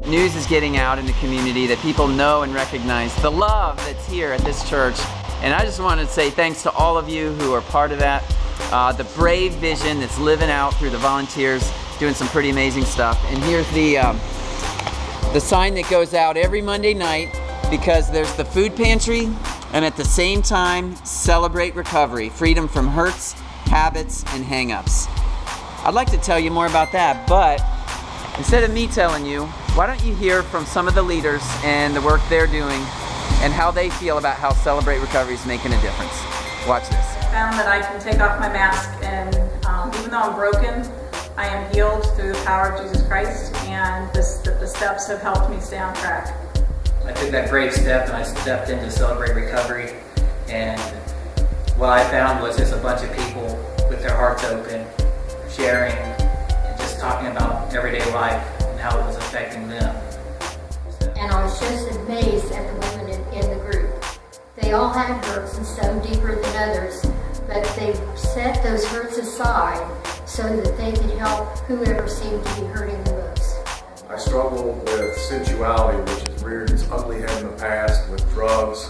News is getting out in the community that people know and recognize the love that's here at this church. And I just want to say thanks to all of you who are part of that. The brave vision that's living out through the volunteers, doing some pretty amazing stuff. And here's the sign that goes out every Monday night, because there's the food pantry, and at the same time, Celebrate Recovery, freedom from hurts, habits, and hang-ups. I'd like to tell you more about that, but instead of me telling you, why don't you hear from some of the leaders and the work they're doing and how they feel about how Celebrate Recovery is making a difference. Watch this. I found that I can take off my mask, and even though I'm broken, I am healed through the power of Jesus Christ, and the steps have helped me stay on track. I took that brave step and I stepped into Celebrate Recovery, and what I found was just a bunch of people with their hearts open, sharing and just talking about everyday life and how it was affecting them. And I was just amazed at the women in the group. They all had hurts, and some deeper than others, but they set those hurts aside so that they could help whoever seemed to be hurting the most. I struggle with sensuality, which has reared its ugly head in the past with drugs,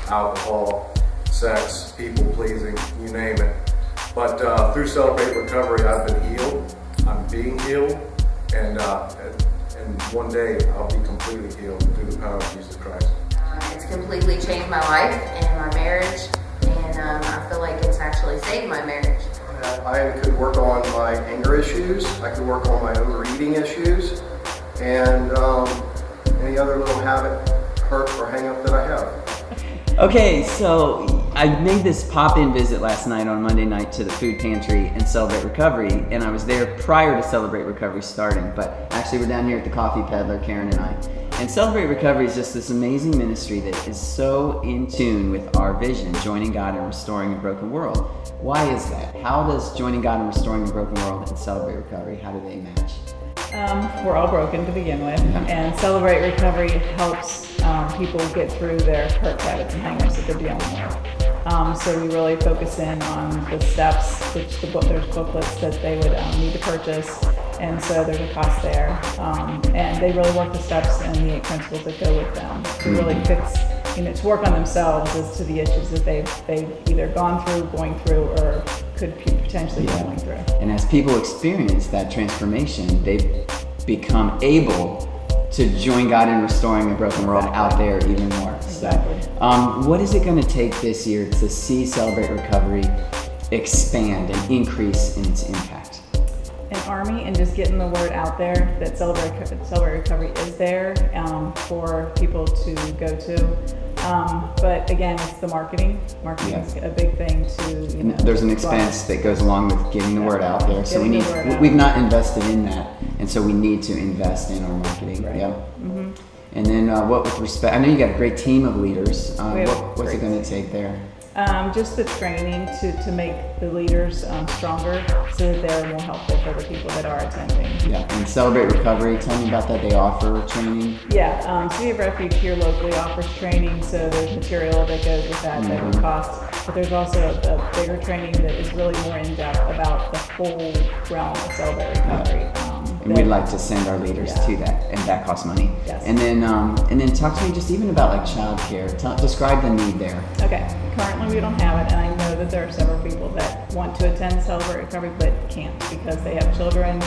alcohol, sex, people pleasing, you name it. But through Celebrate Recovery, I've been healed. I'm being healed, and one day I'll be completely healed through the power of Jesus Christ. It's completely changed my life and my marriage, and I feel like it's actually saved my marriage. I could work on my anger issues, I could work on my overeating issues, and any other little habit, hurt, or hang-up that I have. Okay, so I made this pop-in visit last night on Monday night to the food pantry and Celebrate Recovery, and I was there prior to Celebrate Recovery starting, but actually we're down here at the Coffee Peddler, Karen and I. And Celebrate Recovery is just this amazing ministry that is so in tune with our vision, joining God and restoring a broken world. Why is that? How does joining God and restoring a broken world and Celebrate Recovery, how do they match? We're all broken to begin with, and Celebrate Recovery helps people get through their hurt habits and hang-ups that they're dealing with. So we really focus in on the steps, which there's booklets that they would need to purchase, and so there's a cost there. And they really work the steps and the 8 principles that go with them to really fix, to work on themselves as to the issues that they've either gone through, going through, or could potentially be going through. And as people experience that transformation, they become able to join God in restoring a broken world out there even more. Exactly. So, what is it going to take this year to see Celebrate Recovery expand and increase in its impact? An army, and just getting the word out there that Celebrate Recovery is there for people to go to. But again, it's the marketing. Marketing is a big thing to, There's an expense that goes along with getting the word out there. So we've not invested in that, and so we need to invest in our marketing. Right. Yep. Mm-hmm. And then what with respect, I know you got a great team of leaders. What's it going to take there? Just the training to make the leaders stronger so that they're more helpful for the people that are attending. Yeah, and Celebrate Recovery, tell me about that. They offer training? Yeah, City of Refuge here locally offers training, so there's material that goes with that that would cost. But there's also a bigger training that is really more in-depth about the whole realm of Celebrate Recovery. And we'd like to send our leaders to that, and that costs money. Yes. And then talk to me just even about like childcare. Describe the need there. Okay. Currently we don't have it, and I know that there are several people that want to attend Celebrate Recovery but can't because they have children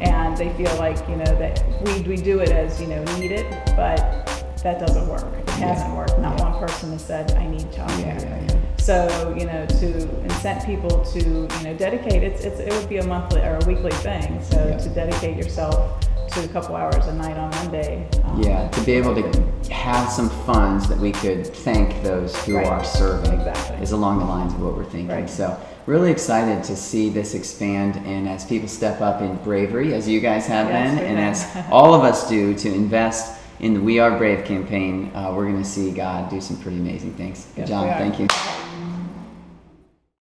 and they feel like that we do it as needed, but that doesn't work. It hasn't worked. Not one person has said I need childcare. So to incent people to dedicate it would be a monthly or a weekly thing. So to dedicate yourself to a couple hours a night on Monday. To be able to have some funds that we could thank those who are serving is along the lines of what we're thinking. Right. So really excited to see this expand, and as people step up in bravery, as you guys have been, and as all of us do to invest in the We Are Brave campaign, we're going to see God do some pretty amazing things. John, thank you.